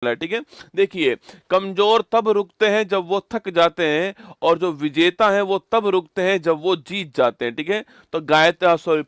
है, ठीक है। देखिए, कमजोर तब रुकते हैं जब वो थक जाते हैं, और जो विजेता है वो तब रुकते हैं जब वो जीत जाते हैं, ठीक है। तो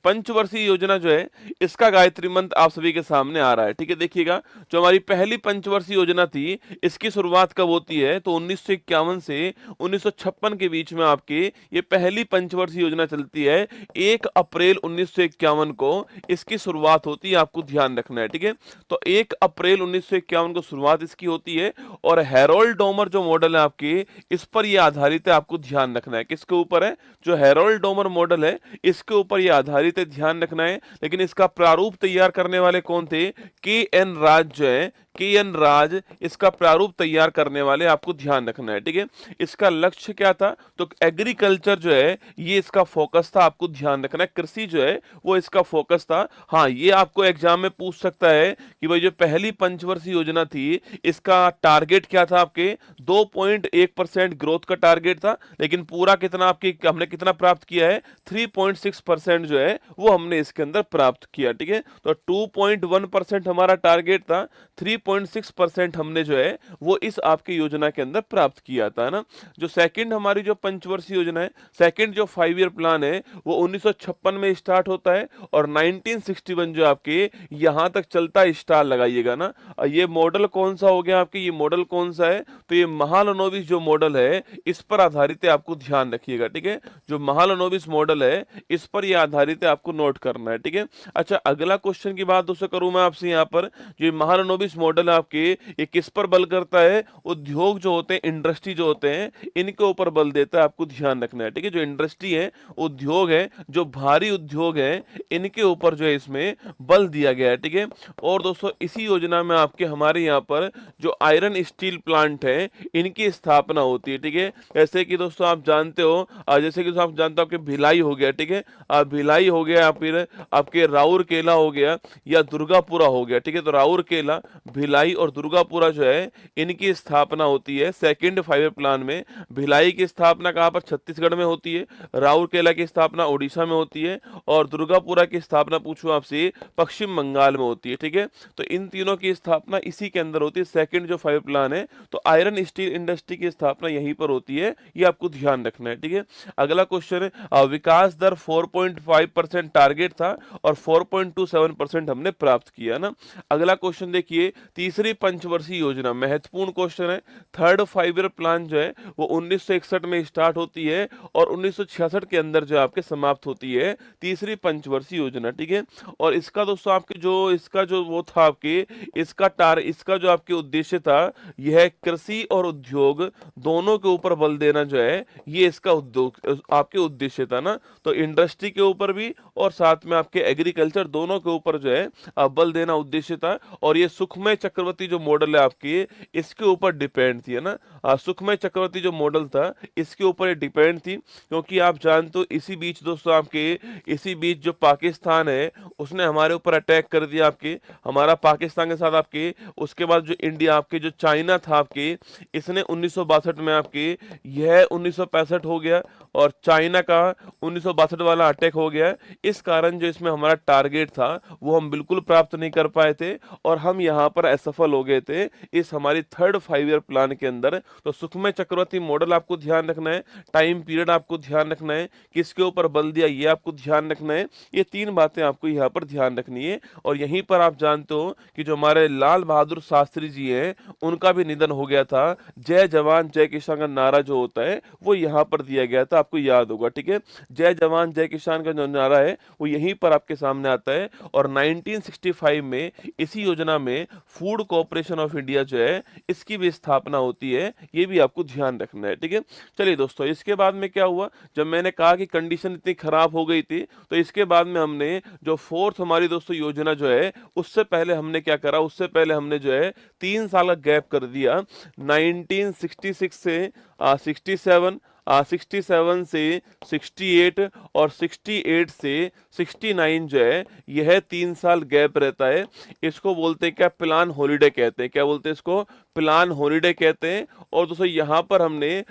पंचवर्षीय योजना जो है, इसका गायत्री मंत्र आप सभी के सामने आ रहा है, ठीक है। देखिएगा, जो हमारी पहली पंचवर्षीय योजना थी, इसकी शुरुआत कब होती है, तो 1951 से 1956 के बीच में आपकी ये पहली पंचवर्षीय योजना चलती है। 1 अप्रैल 1951 को इसकी शुरुआत होती है, आपको ध्यान रखना है, ठीक है। तो 1 अप्रैल 1951 को शुरुआत इसकी होती है, और हैरोल्ड डोमर जो मॉडल है आपकी, इस पर ये आधारित है, आपको ध्यान रखना है। किसके ऊपर है, जो हैरोल्ड डोमर मॉडल है, इसके ऊपर ये आधारित है, ध्यान रखना है। लेकिन इसका प्रारूप तैयार करने वाले कौन थे, के एन राज जो है, के एन राज इसका प्रारूप तैयार करने वाले, आपको ध्यान रखना है, ठीक है। इसका लक्ष्य क्या था, तो एग्रीकल्चर जो है ये इसका फोकस था, आपको ध्यान रखना है। कृषि जो है वो इसका फोकस था। हाँ, ये आपको एग्जाम में पूछ सकता है कि भाई जो पहली पंचवर्षीय योजना थी, इसका टारगेट क्या था, आपके 2.1% ग्रोथ का टारगेट था, लेकिन पूरा कितना आपके हमने कितना प्राप्त किया है, 3.6% जो है वो हमने इसके अंदर प्राप्त किया, ठीक है। तो 2.1% हमारा टारगेट था, 3.6% हमने जो है वो इस आपकी योजना के अंदर प्राप्त किया था ना। जो सेकंड हमारी जो पंचवर्षीय योजना है, सेकंड जो 5 ईयर प्लान है, वो 1956 में स्टार्ट होता है, और 1961 जो आपके यहां तक चलता है, स्टार लगाइएगा ना। ये मॉडल कौन सा हो गया आपके, ये मॉडल कौन सा है, तो ये महालनोबिस जो मॉडल है, इस पर आधारित है, आपको ध्यान रखिएगा, ठीक है। जो महालनोबिस मॉडल है, इस पर ये आधारित है, आपको नोट करना है, ठीक है। अच्छा, अगला क्वेश्चन की बात दोस्तों करूं मैं आपसे यहाँ पर, जो महालनोबिस मॉडल है आपके, ये किस पर बल करता है, उद्योग जो होते हैं, इंडस्ट्री जो होते हैं, इनके ऊपर बल देता है, आपको ध्यान रखना है, ठीक है। जो इंडस्ट्री है, उद्योग है, जो भारी उद्योग है, इनके ऊपर जो है इसमें बल दिया गया है, ठीक है। और दोस्तों इसी योजना में आपके हमारे यहाँ पर जो आयरन स्टील प्लांट है, इनकी स्थापना होती है, ठीक है। जैसे कि दोस्तों आप जानते हो, जैसे कि दोस्तों आप जानते हो, आपके भिलाई हो गया, ठीक है, भिलाई हो गया, या फिर आपके राउरकेला हो गया, या दुर्गापुरा हो गया, ठीक है। तो राउरकेला, भिलाई और दुर्गापुरा जो है, इनकी स्थापना होती है सेकंड 5 ईयर प्लान में। भिलाई की स्थापना कहाँ पर, छत्तीसगढ़ में होती है। राउरकेला की स्थापना उड़ीसा में होती है, और दुर्गापुरा की स्थापना पूछूं आपसे, पश्चिम बंगाल में होती है, ठीक है। तो इन तीनों की स्थापना इसी के अंदर होती है, सेकंड जो 5 प्लान है। तो आयरन स्टील इंडस्ट्री की स्थापना यहीं पर होती है, ये आपको ध्यान रखना है, ठीक है। अगला क्वेश्चन है, विकास दर 4.5% टारगेट था, और 4.27% हमने प्राप्त किया ना। अगला क्वेश्चन देखिए, तीसरी पंचवर्षीय योजना, महत्वपूर्ण क्वेश्चन है। थर्ड 5 ईयर प्लान जो है वो 1961 में स्टार्ट होती है, और 1966 के अंदर जो आपके समाप्त होती है तीसरी पंचवर्षीय योजना, ठीक है। और इसका दोस्तों आपके जो इसका जो वो था आपके, इसका जो आपके उद्देश्य था, यह कृषि और उद्योग दोनों के ऊपर बल देना जो है, ये इसका उद्योग आपके उद्देश्य था ना। तो इंडस्ट्री के ऊपर भी, और साथ में आपके एग्रीकल्चर, दोनों के ऊपर जो है बल देना उद्देश्य था। और ये सुखमय चक्रवर्ती जो मॉडल है आपकी, इसके ऊपर डिपेंड थी, है ना। सुखमय चक्रवर्ती जो मॉडल था, इसके ऊपर ये डिपेंड थी, क्योंकि आप जानते हो इसी बीच दोस्तों आपके, इसी बीच जो पाकिस्तान है, उसने हमारे ऊपर अटैक कर दिया आपके, हमारा पाकिस्तान के साथ आपके। उसके बाद जो इंडिया आपके, जो चाइना था आपके, इसने 1962 में आपके, यह 1965 हो गया, और चाइना का 1962 वाला अटैक हो गया। इस कारण जो इसमें हमारा टारगेट था, वो हम बिल्कुल प्राप्त नहीं कर पाए थे, और हम यहाँ पर असफल हो गए थे इस हमारी थर्ड 5 ईयर प्लान के अंदर। तो सुखमय चक्रवर्ती मॉडल आपको ध्यान रखना है, टाइम पीरियड आपको ध्यान रखना है, किसके ऊपर बल दिया ये आपको ध्यान रखना है। ये 3 बातें आपको यहाँ पर ध्यान रखनी है। और यहीं पर आप जानते हो कि जो हमारे लाल बहादुर शास्त्री जी हैं, उनका भी निधन हो गया था। जय जवान जय किसान का नारा जो होता है, वो यहाँ पर दिया गया था, आपको याद होगा, ठीक है। जय जवान जय किसान का जो नारा है, वो यहीं पर आपके सामने आता है। और 1965 में इसी योजना में फूड कॉर्पोरेशन ऑफ इंडिया जो है, इसकी भी स्थापना होती है, ये भी आपको ध्यान रखना है, ठीक है। चलिए दोस्तों, इसके बाद में क्या हुआ, जब मैंने कहा कि कंडीशन इतनी खराब हो गई थी, तो इसके बाद में हमने जो फोर्थ हमारी दोस्तों योजना जो है, उससे पहले हमने क्या करा, उससे पहले हमने जो है 3 साल का गैप कर दिया, 1966 से 67, 67 से 68 और 68 से 69 जो है यह 3 साल गैप रहता है। इसको बोलते हैं क्या, प्लान हॉलीडे कहते हैं। क्या बोलते हैं इसको, प्लान हॉलीडे कहते हैं। और दोस्तों यहाँ पर हमने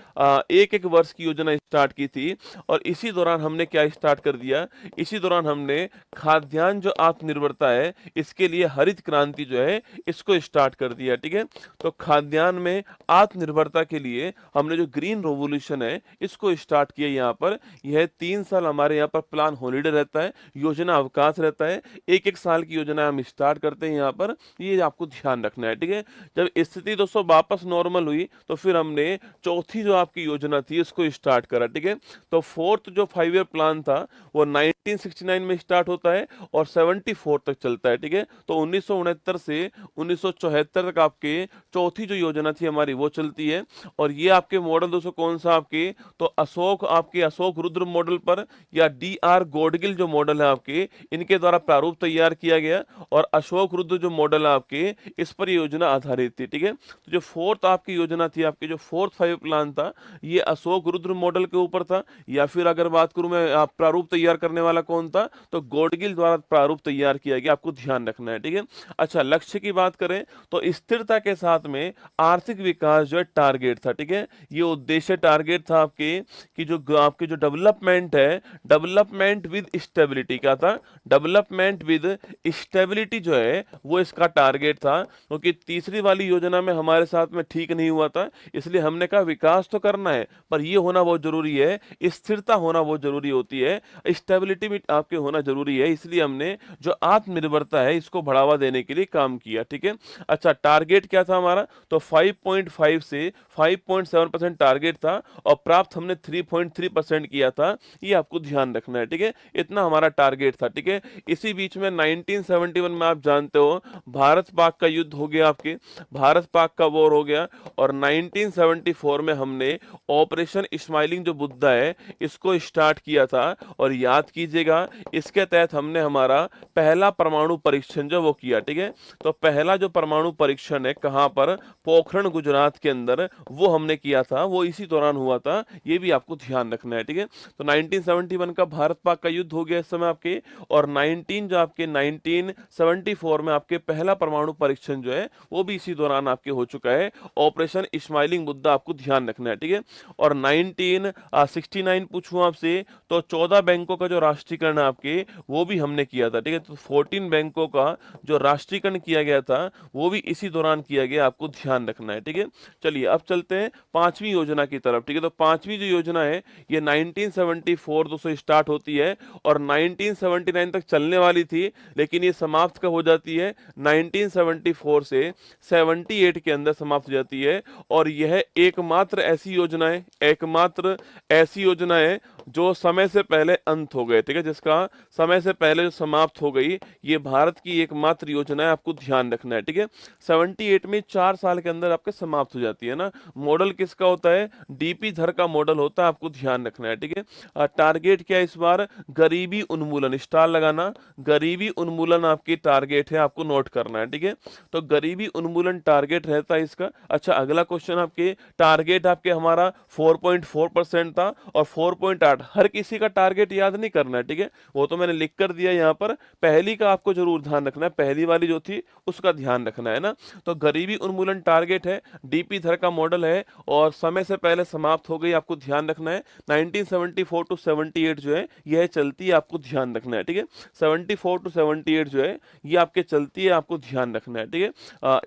एक एक वर्ष की योजना स्टार्ट की थी और इसी दौरान हमने क्या स्टार्ट कर दिया, इसी दौरान हमने खाद्यान्न जो आत्मनिर्भरता है इसके लिए हरित क्रांति जो है इसको स्टार्ट कर दिया। ठीक है, तो खाद्यान्न में आत्मनिर्भरता के लिए हमने जो ग्रीन रेवोल्यूशन है इसको स्टार्ट किया यहाँ पर। यह 3 साल हमारे यहाँ पर प्लान हॉलीडे रहता है, योजना अवकाश रहता है, एक एक साल की योजना हम स्टार्ट करते हैं यहाँ पर, ये आपको ध्यान रखना है। ठीक है, जब स्थिति दोस्तों वापस नॉर्मल हुई तो फिर हमने चौथी जो आपकी योजना थी इसको स्टार्ट करा। ठीक है, तो फोर्थ जो 5 ईयर प्लान था वो 1969 में स्टार्ट होता है और 74 तक चलता है। ठीक है, तो 1969 से 1974 तक आपके चौथी जो योजना थी हमारी वो चलती है। और ये आपके मॉडल दोस्तों कौन सा, आपके तो अशोक रुद्र मॉडल पर या DR गॉडगिल जो मॉडल है आपके, इनके द्वारा प्रारूप तैयार किया गया और अशोक रुद्र जो मॉडल है आपके इस पर योजना आधारित थी। ठीक है, तो जो फोर्थ आपकी योजना थी, आपकी जो फोर्थ 5 प्लान था ये अशोक रुद्र मॉडल के ऊपर था। या फिर अगर बात करूं मैं, आप प्रारूप तैयार करने वाला कौन था, तो गॉडगिल द्वारा प्रारूप तैयार किया गया, आपको ध्यान रखना है। ठीक है, अच्छा लक्ष्य की बात करें तो स्थिरता के साथ में आर्थिक विकास जो है टारगेट था। ठीक है, ये उद्देश्य टारगेट था आपके कि जो आपके जो डेवलपमेंट है, डेवलपमेंट विद स्टेबिलिटी का था, डेवलपमेंट विद स्टेबिलिटी जो है वो इसका टारगेट था। क्योंकि तीसरी वाली योजना में हमारे साथ में ठीक नहीं हुआ था, इसलिए हमने कहा विकास तो करना है पर ये होना बहुत जरूरी है, स्थिरता होना बहुत जरूरी होती है, स्टेबिलिटी भी आपके होना जरूरी है, इसलिए हमने जो आत्मनिर्भरता है इसको बढ़ावा देने के लिए काम किया। ठीक है, अच्छा टारगेट क्या था हमारा, तो 5.5 से 5.7% टारगेट था और प्राप्त हमने 3.3% किया था, ये आपको ध्यान रखना है। ठीक है, इतना हमारा टारगेट था। ठीक है, इसी बीच में 1971 में आप जानते हो भारत पाक का युद्ध हो गया, आपके भारत पाक का वॉर हो गया और 1974 में हमने ऑपरेशन स्माइलिंग जो बुद्धा है इसको स्टार्ट किया था। और याद कीजिएगा इसके तहत हमने हमारा पहला परमाणु परीक्षण जो वो किया। ठीक है, तो पहला जो परमाणु परीक्षण है कहां पर, पोखरण गुजरात के अंदर, वो हमने किया था, वो इसी दौरान हुआ था, ये भी आपको ध्यान रखना है। ठीक है, तो 1971 का भारत पाक का युद्ध हो गया इस समय आपके, और 1974 में आपके पहला परमाणु परीक्षण जो है वो भी इसी दौरान आपके हो चुका है, ऑपरेशन स्माइलिंग मुद्दा आपको ध्यान रखना है। ठीक है, और 1969 पूछूं आपसे तो 14 बैंकों का जो राष्ट्रीयकरण है आपके वो भी हमने किया था। ठीक है, तो 14 बैंकों का जो राष्ट्रीयकरण किया गया था वो भी इसी दौरान किया गया, आपको ध्यान रखना है। ठीक है, चलिए अब चलते हैं पांचवी योजना की तरफ। ठीक है, तो पांचवी जो योजना है ये 1974 दोस्तों स्टार्ट होती है और 1979 तक चलने वाली थी, लेकिन ये समाप्त कब हो जाती है, 1974 से 78 के अंदर समाप्त हो जाती है। और यह एकमात्र ऐसी योजना है, एकमात्र ऐसी योजना है जो समय से पहले अंत हो गए। ठीक है, जिसका समय से पहले जो समाप्त हो गई, ये भारत की एकमात्र योजना है, आपको ध्यान रखना है। ठीक है, 78 में 4 साल के अंदर आपके समाप्त हो जाती है ना। मॉडल किसका होता है, DP धर का मॉडल होता है, आपको ध्यान रखना है। ठीक है, टारगेट क्या है इस बार, गरीबी उन्मूलन, स्टार लगाना, गरीबी उन्मूलन आपकी टारगेट है, आपको नोट करना है। ठीक है, तो गरीबी उन्मूलन टारगेट रहता है इसका। अच्छा अगला क्वेश्चन, आपके टारगेट आपके हमारा 4.4% था और 4.8, हर किसी का टारगेट याद नहीं करना है। ठीक है, वो तो मैंने लिख कर दिया यहाँ पर, पहली का आपको जरूर ध्यान रखना है, पहली वाली जो थी उसका ध्यान रखना है ना। तो गरीबी उन्मूलन टारगेट है, DP धर का मॉडल है और समय से पहले समाप्त हो गई, आपको ध्यान रखना है। 1974 टू 78 जो है यह चलती है, आपको ध्यान रखना है। ठीक है, 74 टू 78 जो है ये आपके चलती है, आपको ध्यान रखना है। ठीक है,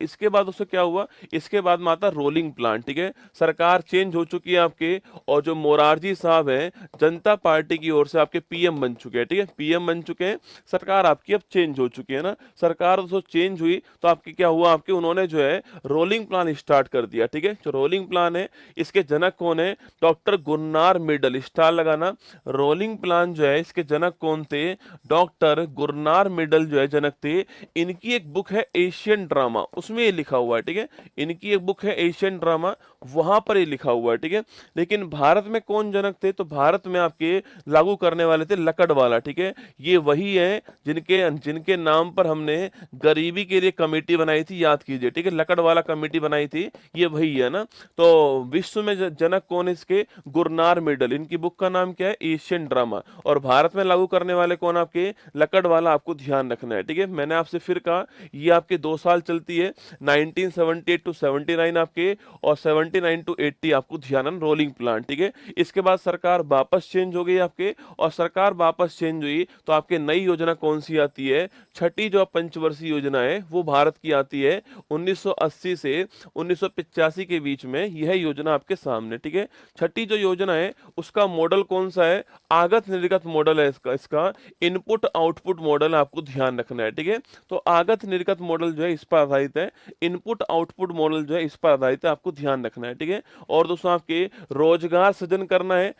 इसके बाद उससे क्या हुआ, इसके बाद में आता रोलिंग प्लान। ठीक है, सरकार चेंज हो चुकी है आपके और जो मोरारजी साहब हैं जनता पार्टी की ओर से आपके PM बन चुके हैं। ठीक है, PM बन चुके हैं, सरकार आपकी अब चेंज हो चुकी है ना। सरकार दोस्तों चेंज हुई तो आपकी क्या हुआ, आपके उन्होंने जो है रोलिंग प्लान स्टार्ट कर दिया। ठीक है, जो रोलिंग प्लान है इसके जनक कौन है, डॉक्टर गुरनार मिडल, स्टार लगाना। रोलिंग प्लान जो है इसके जनक कौन थे, डॉक्टर गुरनार मिडल जो है जनक थे। इनकी एक बुक है एशियन ड्रामा, उसमें ये लिखा हुआ है। ठीक है, इनकी एक बुक है एशियन ड्रामा, वहां पर ये लिखा हुआ है। ठीक है, लेकिन भारत में कौन जनक थे, तो भारत भारत में आपके लागू करने वाले थे लकड़वाला, ठीक है। ये वही है जिनके जिनके नाम पर हमने गरीबी के लिए कमेटी बनाई थी, याद कीजिए, ठीक है, लकड़वाला कमेटी बनाई थी, ये वही है ना। तो विश्व में जनक कौन है इसके? गुरनार मेडल, इनकी बुक का नाम क्या है? Asian drama. और भारत में लागू करने वाले कौन? आपके लकड़वाला, आपको ध्यान रखना है, ठीक है। मैंने आपसे फिर कहा ये आपके 2 साल चलती है, 1978 टू 79 आपके, और 79 टू 80 आपको ध्यान, रोलिंग प्लान, ठीक है। इसके बाद सरकार वापस चेंज हो गई आपके, और सरकार वापस चेंज हुई तो आपके नई योजना कौन सी आती है? छठी जो पंचवर्षीय योजना है वो भारत की आती है 1980 से 1985 के बीच में, यह योजना आपके सामने, ठीक है। छठी जो योजना है उसका मॉडल कौन सा है? आगत निर्गत मॉडल है इसका इनपुट आउटपुट मॉडल, आपको ध्यान रखना है, ठीक है। तो आगत निर्गत मॉडल जो है इस पर आधारित है, इनपुट आउटपुट मॉडल जो है इस पर आधारित है, आपको ध्यान रखना है, ठीक है। और दोस्तों आपके रोजगार सृजन करना है,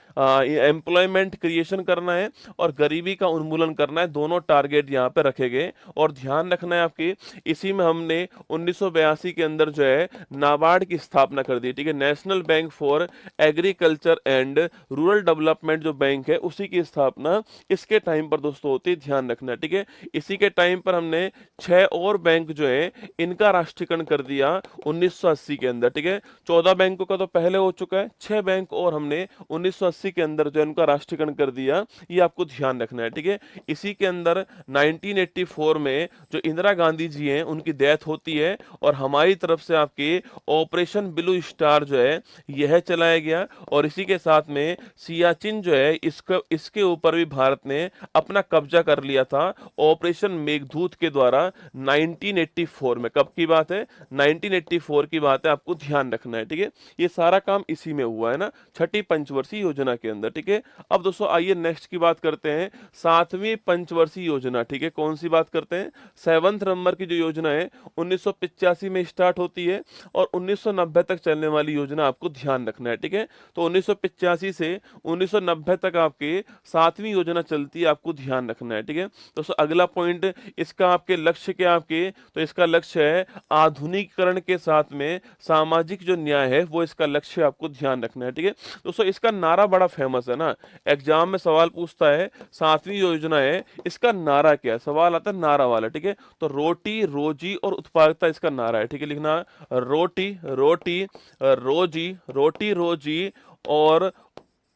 एम्प्लॉयमेंट क्रिएशन करना है, और गरीबी का उन्मूलन करना है, दोनों टारगेट यहाँ पे रखे गए। और ध्यान रखना है आपके, इसी में हमने 1982 के अंदर जो है नाबार्ड की स्थापना कर दी, ठीक है। National bank for agriculture and rural development जो बैंक है उसी की स्थापना इसके टाइम पर दोस्तों होती है, ध्यान रखना है, ठीक है। इसी के टाइम पर हमने 6 और बैंक जो है इनका राष्ट्रीयकरण कर दिया 1980 के अंदर, ठीक है। 14 बैंकों का तो पहले हो चुका है, 6 बैंक और हमने 1980 के अंदर जो है इनका राष्ट्रीयकरण कर दिया, ये आपको ध्यान रखना है, ठीक है। इसी के अंदर 1984 में जो इंदिरा गांधी जी हैं उनकी डेथ होती है, और हमारी तरफ से आपके ऑपरेशन ब्लू स्टार जो है यह चलाया गया। और इसी के साथ में सियाचिन जो है इसके ऊपर भी भारत ने अपना कब्जा कर लिया था ऑपरेशन मेघदूत के द्वारा 1984 में। कब की बात है? 1984 की बात है, आपको ध्यान रखना है, ठीक है। ये सारा काम इसी में हुआ है ना, छठी पंचवर्षीय योजना के अंदर, ठीक है। अब दोस्तों आइए नेक्स्ट की बात करते हैं, 7वीं पंचवर्षीय योजना, ठीक है। कौन सी बात करते हैं? 7th नंबर की जो योजना है 1985 में स्टार्ट होती है, और 1990 तक चलने वाली योजना, आपको ध्यान रखना है, ठीक है। तो 1985 से 1990 तक आपके 7वीं योजना चलती है, आपको ध्यान रखना है, ठीक है। दोस्तों अगला पॉइंट इसका आपके लक्ष्य क्या आपके? तो इसका लक्ष्य है आधुनिकीकरण के साथ में सामाजिक जो न्याय है वो इसका लक्ष्य, आपको ध्यान रखना है, ठीक है। दोस्तों इसका नारा बड़ा फेमस है ना, एग्जाम में सवाल पूछता है 7वीं योजना है, इसका नारा क्या है? सवाल आता है नारा वाला, ठीक है। तो रोटी रोजी और उत्पादकता इसका नारा है, ठीक है। लिखना रोटी रोटी रोजी, रोटी रोजी और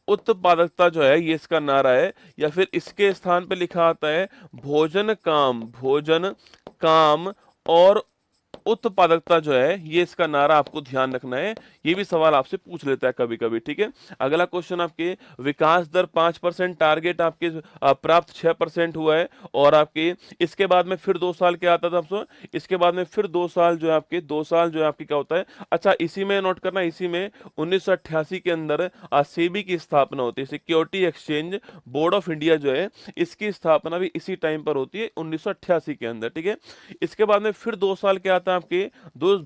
उत्पादकता जो है ये इसका नारा है। या फिर इसके स्थान पे लिखा आता है भोजन काम और उत्पादकता जो है ये इसका नारा, आपको ध्यान रखना है। ये भी सवाल आपसे पूछ लेता है कभी कभी, ठीक है। अगला क्वेश्चन आपके विकास दर 5% टारगेट आपके प्राप्त 6% हुआ है, और आपके इसके बाद में फिर 2 साल क्या आता था आपको? इसके बाद में फिर 2 साल जो है आपके 2 साल जो है आपकी क्या होता है? अच्छा इसी में नोट करना, इसी में 1988 के अंदर सेबी की स्थापना होती है, security exchange board of India जो है इसकी स्थापना भी इसी टाइम पर होती है 1988 के अंदर, ठीक है। इसके बाद में फिर 2 साल क्या आता है आपके?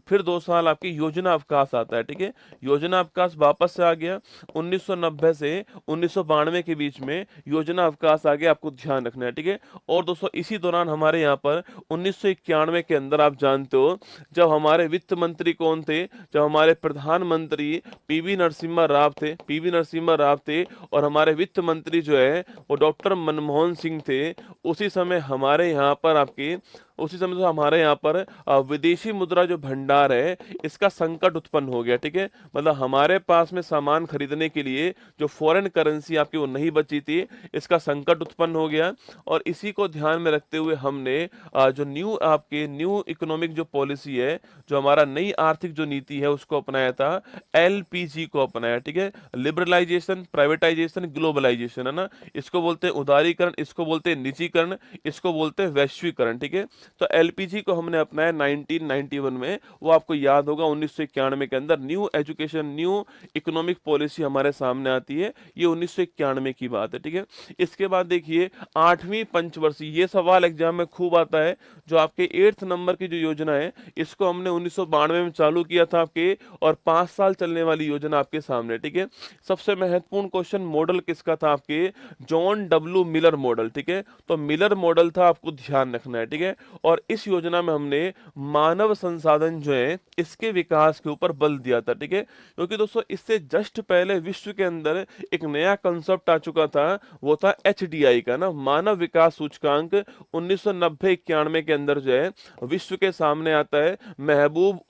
फिर 2 साल आपकी योजना अवकाश आता है, ठीक है। योजना अवकाश वापस से आ गया 1990 से 1992 के बीच में योजना अवकाश आ गया, आपको ध्यान रखना है, ठीक है। और दोस्तों इसी दौरान हमारे यहाँ पर 1991 के अंदर आप जानते हो जब हमारे वित्त मंत्री कौन थे? जब हमारे प्रधानमंत्री पीवी नरसिम्हा राव थे, पीवी नरसिम्हा राव थे, और हमारे वित्त मंत्री जो है वो डॉक्टर मनमोहन सिंह थे। उसी समय हमारे यहाँ पर आपके उसी समय तो हमारे यहाँ पर विदेशी मुद्रा जो भंडार है इसका संकट उत्पन्न हो गया, ठीक है। मतलब हमारे पास में सामान खरीदने के लिए जो फॉरेन करेंसी आपकी वो नहीं बची थी, इसका संकट उत्पन्न हो गया। और इसी को ध्यान में रखते हुए हमने जो न्यू इकोनॉमिक जो पॉलिसी है, जो हमारा नई आर्थिक जो नीति है उसको अपनाया था, LPG को अपनाया, ठीक है। लिबरलाइजेशन, प्राइवेटाइजेशन, ग्लोबलाइजेशन, है ना। इसको बोलते हैं उदारीकरण, इसको बोलते हैं निजीकरण, इसको बोलते हैं वैश्वीकरण, ठीक है। तो एलपीजी को हमने अपनाया 1991 में, वो आपको याद होगा 1991 के अंदर new education new economic policy हमारे सामने आती है, ये 1991 की बात है, ठीक है। इसके बाद देखिए 8वीं पंचवर्षीय, ये सवाल एग्जाम में खूब आता है, जो आपके 8th नंबर की जो योजना है इसको हमने 1992 में चालू किया था आपके, और 5 साल चलने वाली योजना आपके सामने, ठीक है। सबसे महत्वपूर्ण क्वेश्चन मॉडल किसका था आपके? जॉन डब्ल्यू मिलर मॉडल, ठीक है। तो मिलर मॉडल था, आपको ध्यान रखना है, ठीक है। और इस योजना में हमने मानव संसाधन जो है इसके विकास के ऊपर बल दिया था, ठीक है। क्योंकि दोस्तों इससे जस्ट पहले विश्व के अंदर एक नया कंसेप्ट आ चुका था, वो था एचडीआई का ना, मानव विकास सूचकांक। 1990-91 के अंदर जो है विश्व के सामने आता है। महबूब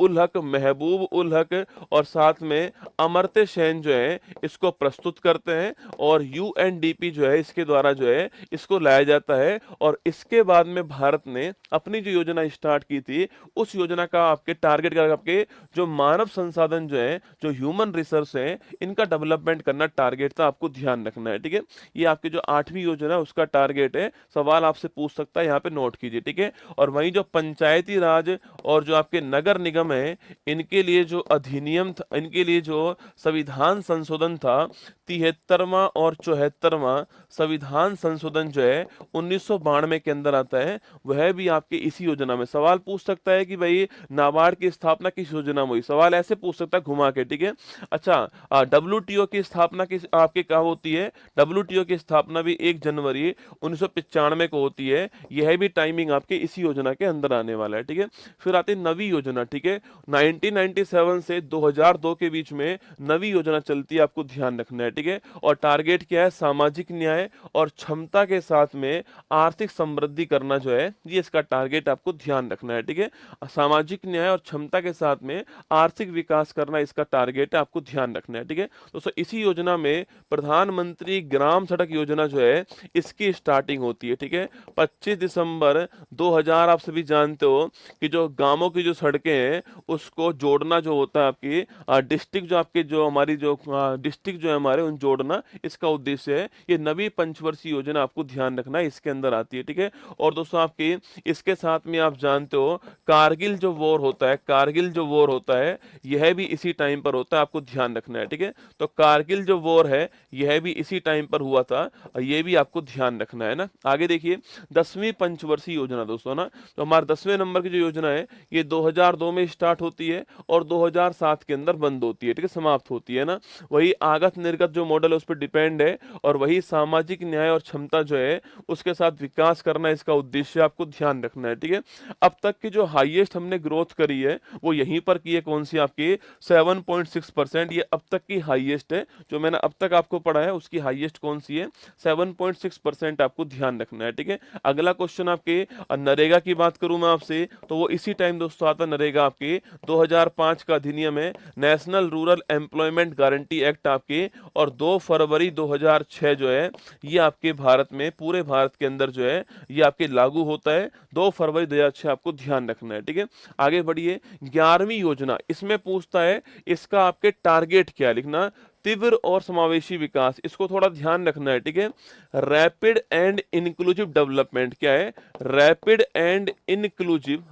उल हक और साथ में अमर्त्य सेन जो है इसको प्रस्तुत करते हैं और यूएनडीपी जो है इसके द्वारा जो है इसको लाया जाता है। और इसके बाद में भारत ने अपनी जो योजना स्टार्ट की थी, उस योजना का आपके टारगेट का आपके जो मानव संसाधन जो है, जो ह्यूमन रिसोर्स है, इनका डेवलपमेंट करना टारगेट था। आपको ध्यान रखना है, ठीक है। ये आपकी जो 8वीं योजना है उसका टारगेट है। सवाल आपसे पूछ सकता है, यहाँ पे नोट कीजिए, ठीक है। और वहीं जो पंचायती राज और जो आपके नगर निगम है, इनके लिए जो अधिनियम था, इनके लिए जो संविधान संशोधन था, 73वां और 74वां संविधान संशोधन जो है 1992 के अंदर आता है, वह भी आपके इसी योजना में। सवाल पूछ सकता है कि भाई नाबार्ड की स्थापना किस योजना में हुई, सवाल ऐसे पूछ सकता है घुमा के, ठीक है। अच्छा, डब्ल्यूटीओ की स्थापना किस आपके कहाँ होती है? डब्ल्यूटीओ की स्थापना भी 1 जनवरी 1995 को होती है। यह भी टाइमिंग आपके इसी योजना के अंदर आने वाला है, ठीक है। फिर आती है नवी योजना, ठीक है। 1997 से 2002 के बीच में नवी योजना चलती है, आपको ध्यान रखना है, ठीक है। और टारगेट क्या है? सामाजिक न्याय और क्षमता के साथ में आर्थिक समृद्धि करना जो है, ये इसका टारगेट आपको ध्यान रखना है, ठीक है। सामाजिक न्याय और क्षमता के साथ में आर्थिक विकास करना इसका टारगेट है, आपको ध्यान रखना है, ठीक है। दोस्तों इसी योजना में प्रधानमंत्री ग्राम सड़क योजना जो है इसकी स्टार्टिंग होती है, ठीक है। 25 दिसंबर 2000, आप सभी जानते हो कि जो गांवों की जो सड़कें हैं उसको जोड़ना जो होता है, आपकी डिस्ट्रिक्ट जो आपके जो हमारी जो डिस्ट्रिक्ट जो है हमारे, उन जोड़ना इसका उद्देश्य है। ये नवी पंचवर्षीय योजना आपको ध्यान रखना है, इसके अंदर आती है, ठीक है। और दोस्तों आपकी इसके साथ में आप जानते हो कारगिल जो वॉर होता है, कारगिल जो वॉर होता है यह भी इसी टाइम पर होता है, आपको ध्यान रखना है, ठीक है। तो कारगिल जो वॉर है यह भी इसी टाइम पर हुआ था, ये भी आपको ध्यान रखना है ना। आगे देखिए 10वीं पंचवर्षीय योजना दोस्तों ना, तो हमारे 10वें नंबर की जो योजना है ये 2002 में स्टार्ट होती है और 2007 के अंदर बंद होती है, ठीक है, समाप्त होती है ना। वही आगत निर्गत जो मॉडल है उस पर डिपेंड है और वही सामाजिक न्याय और क्षमता जो है उसके साथ विकास करना इसका उद्देश्य, आपको ध्यान रखना है, ठीक है। अब तक की जो हाईएस्ट हमने ग्रोथ करी है वो यहीं पर की है, कौन सी? आपकी 7.6%। ये अब तक की हाईएस्ट है, जो मैंने अब तक आपको पढ़ा है उसकी हाईएस्ट कौन सी है? 7.6% आपको ध्यान रखना है, ठीक है। अगला क्वेश्चन आपके नरेगा की बात करूं मैं आपसे, तो वो इसी टाइम दोस्तों आता नरेगा, आपके 2005 का अधिनियम है, national rural employment guarantee act आपके, और 2 फरवरी 2006 जो है ये आपके भारत में, पूरे भारत के अंदर जो है ये आपके लागू होता है। 2 फरवरी 2006 आपको ध्यान रखना है, ठीक है। आगे बढ़िए 11वीं योजना, इसमें पूछता है इसका आपके टारगेट क्या है, लिखना तीव्र और समावेशी विकास, इसको थोड़ा ध्यान रखना है, ठीक है। रैपिड एंड इंक्लूसिव डेवलपमेंट क्या है? रैपिड एंड इंक्लूसिव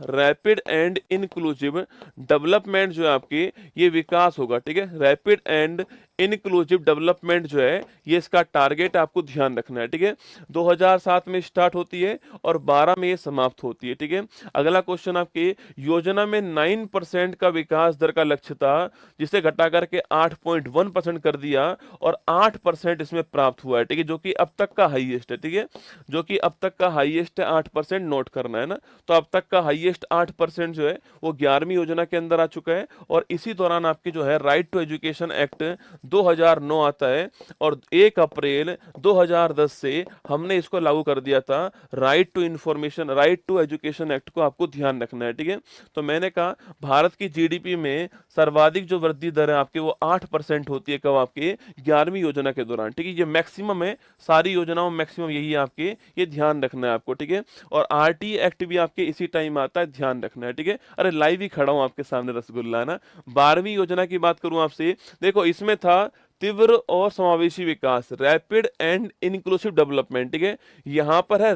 डेवलपमेंट जो है आपकी, ये विकास होगा, ठीक है। रैपिड एंड इंक्लूसिव डेवलपमेंट जो है ये इसका टारगेट आपको ध्यान रखना है, ठीक है। 2007 में स्टार्ट होती है और 12 में ये समाप्त होती है, ठीक है। अगला क्वेश्चन आपके योजना में 9% का विकास दर का लक्ष्य था, जिसे घटा करके 8.1% कर दिया और 8% इसमें प्राप्त हुआ है, ठीक है, जो कि अब तक का हाईएस्ट है, ठीक है। जो कि अब तक का हाईएस्ट है, 8% नोट करना है ना। तो अब तक का हाईएस्ट 8% जो है वो 11वीं योजना के अंदर आ चुका है। और इसी दौरान आपकी जो है राइट टू एजुकेशन एक्ट 2009 आता है और 1 अप्रैल 2010 से हमने इसको लागू कर दिया था, right to information, right to education act को आपको ध्यान रखना है, ठीक है। तो मैंने कहा भारत की जीडीपी में सर्वाधिक जो वृद्धि दर है आपकी वो 8% होती है, कब? आपके 11वीं योजना के दौरान, ठीक है। ये मैक्सिमम है, सारी योजनाओं में मैक्सिमम यही है आपके, ये ध्यान रखना है आपको, ठीक है। और आरटी एक्ट भी आपके इसी टाइम आता है, ध्यान रखना है, ठीक है। अरे लाइव ही खड़ा हूं आपके सामने रसगुल्ला ना। 12वीं योजना की बात करूं आपसे, देखो इसमें था तीव्र और समावेशी विकास, रैपिड एंड इंक्लूसिव डेवलपमेंट, ठीक है। यहां पर है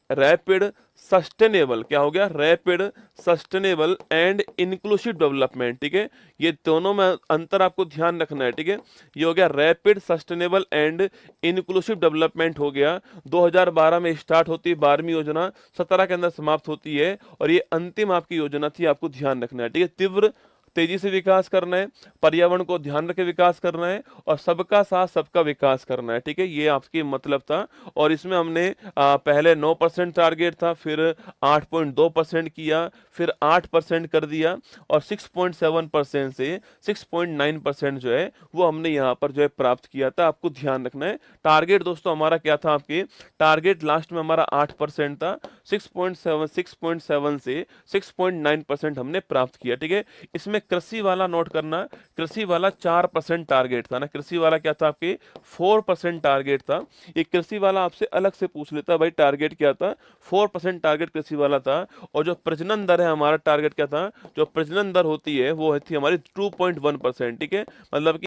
रैपिड सस्टेनेबल, क्या हो गया? Rapid sustainable and inclusive development, ठीक है। ये दोनों में अंतर आपको ध्यान रखना है, ठीक है। ये हो गया rapid sustainable and inclusive development हो गया। 2012 में स्टार्ट होती है 12वीं योजना, 17 के अंदर समाप्त होती है और ये अंतिम आपकी योजना थी, आपको ध्यान रखना है, ठीक है। तेजी से विकास करना है, पर्यावरण को ध्यान रखे विकास करना है, और सबका साथ सबका विकास करना है। ठीक है, ये आपकी मतलब था। और इसमें हमने पहले 9% टारगेट था, फिर 8.2% किया, फिर 8% कर दिया, और 6.7% से 6.9% जो है वो हमने यहाँ पर जो है प्राप्त किया था। आपको ध्यान रखना है टारगेट दोस्तों हमारा क्या था, आपके टारगेट लास्ट में हमारा 8% था, 6.7 से 6.9% हमने प्राप्त किया। ठीक है, इसमें कृषि वाला नोट करना, कृषि वाला 4% टारगेट था ना, कृषि वाला क्या था आपके 4% टारगेट था। ये कृषि वाला आपसे अलग से पूछ लेता भाई टारगेट क्या था, 4% टारगेट कृषि वाला था। और जो प्रजनन दर है हमारा टारगेट क्या था, जो प्रजनन दर होती है वो थी हमारी 2.1%। ठीक है, मतलब कि